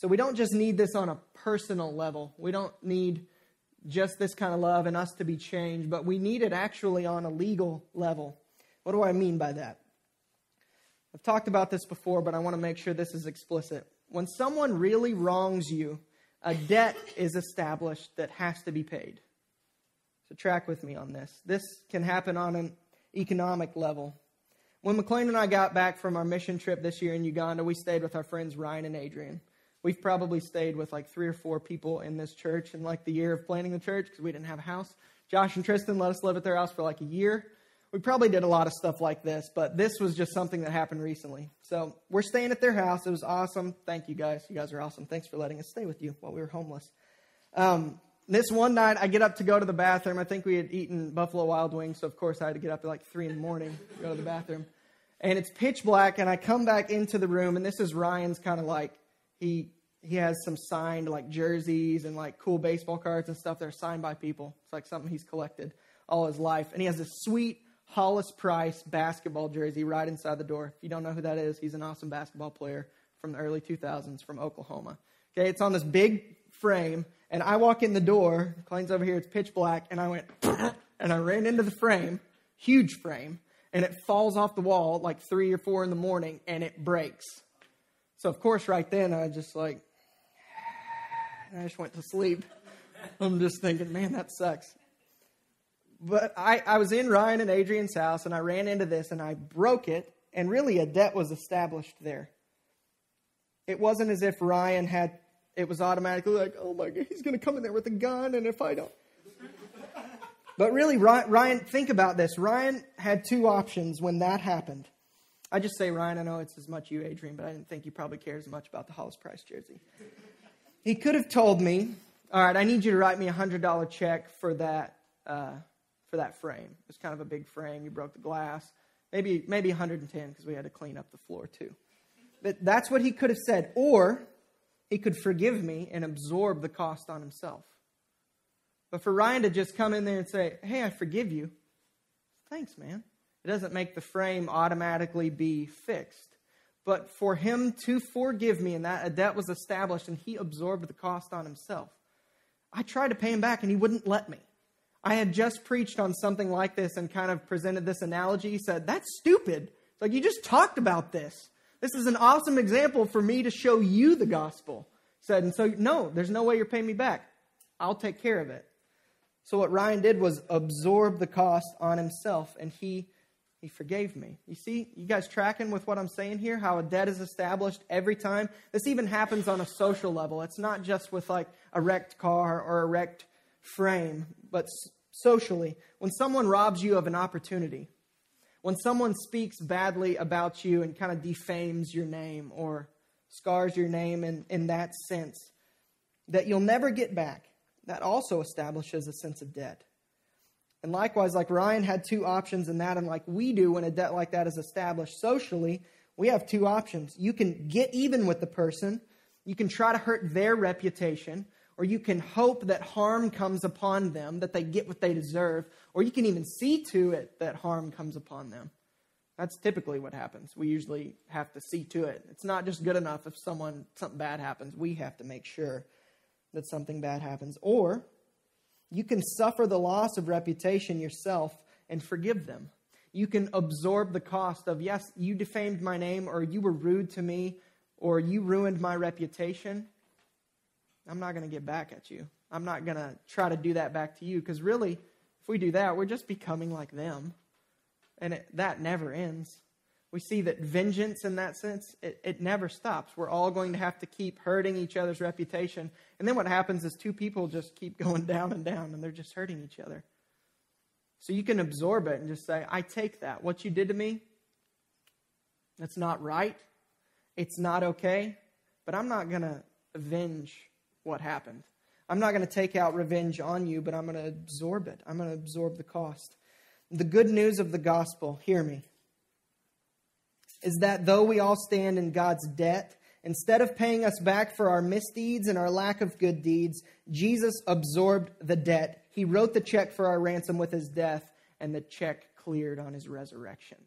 So we don't just need this on a personal level. We don't need just this kind of love and us to be changed, but we need it actually on a legal level. What do I mean by that? I've talked about this before, but I want to make sure this is explicit. When someone really wrongs you, a debt is established that has to be paid. So track with me on this. This can happen on an economic level. When McLean and I got back from our mission trip this year in Uganda, we stayed with our friends Ryan and Adrian. We've probably stayed with like 3 or 4 people in this church in like the year of planning the church because we didn't have a house. Josh and Tristan let us live at their house for like a year. We probably did a lot of stuff like this, but this was just something that happened recently. So we're staying at their house. It was awesome. Thank you guys. You guys are awesome. Thanks for letting us stay with you while we were homeless. This one night, I get up to go to the bathroom. I think we had eaten Buffalo Wild Wings, so of course I had to get up at like 3 in the morning to go to the bathroom. And it's pitch black, and I come back into the room, and this is Ryan's kind of like, he has some signed like jerseys and like cool baseball cards and stuff that are signed by people. It's like something he's collected all his life. And he has this sweet Hollis Price basketball jersey right inside the door. If you don't know who that is, he's an awesome basketball player from the early 2000s from Oklahoma. Okay, it's on this big frame, and I walk in the door. Clayton's over here. It's pitch black, and I went, and I ran into the frame, huge frame, and it falls off the wall like 3 or 4 in the morning, and it breaks. So, of course, right then, I just like, I just went to sleep. I'm just thinking, man, that sucks. But I was in Ryan and Adrian's house, and I ran into this, and I broke it, and really a debt was established there. It wasn't as if Ryan had, it was automatically like, oh my God, he's going to come in there with a gun, and if I don't. But really, Ryan, think about this. Ryan had 2 options when that happened. I just say Ryan, I know it's as much you, Adrian, but I didn't think you probably care as much about the Hollis Price jersey. He could have told me, all right, I need you to write me a $100 check for that frame. It's kind of a big frame. You broke the glass. Maybe 110 because we had to clean up the floor too. But that's what he could have said. Or he could forgive me and absorb the cost on himself. But for Ryan to just come in there and say, hey, I forgive you. Thanks, man. It doesn't make the frame automatically be fixed. But for him to forgive me and that a debt was established and he absorbed the cost on himself. I tried to pay him back and he wouldn't let me. I had just preached on something like this and kind of presented this analogy. He said, that's stupid. It's like, you just talked about this. This is an awesome example for me to show you the gospel. He said, and so, no, there's no way you're paying me back. I'll take care of it. So what Ryan did was absorb the cost on himself, and he forgave me. You see, you guys tracking with what I'm saying here? How a debt is established every time? This even happens on a social level. It's not just with like a wrecked car or a wrecked frame, but socially. When someone robs you of an opportunity, when someone speaks badly about you and kind of defames your name or scars your name in that sense that you'll never get back, that also establishes a sense of debt. And likewise, like Ryan had 2 options in that, and like we do when a debt like that is established socially, we have 2 options. You can get even with the person, you can try to hurt their reputation, or you can hope that harm comes upon them, that they get what they deserve, or you can even see to it that harm comes upon them. That's typically what happens. We usually have to see to it. It's not just good enough if something bad happens. We have to make sure that something bad happens. Or you can suffer the loss of reputation yourself and forgive them. You can absorb the cost of, yes, you defamed my name, or you were rude to me, or you ruined my reputation. I'm not going to get back at you. I'm not going to try to do that back to you, because really, if we do that, we're just becoming like them. And that never ends. We see that vengeance in that sense, it never stops. We're all going to have to keep hurting each other's reputation. And then what happens is 2 people just keep going down and down, and they're just hurting each other. So you can absorb it and just say, I take that. What you did to me, that's not right. It's not okay. But I'm not going to avenge what happened. I'm not going to take out revenge on you, but I'm going to absorb it. I'm going to absorb the cost. The good news of the gospel, hear me, is that though we all stand in God's debt, instead of paying us back for our misdeeds and our lack of good deeds, Jesus absorbed the debt. He wrote the check for our ransom with his death, and the check cleared on his resurrection.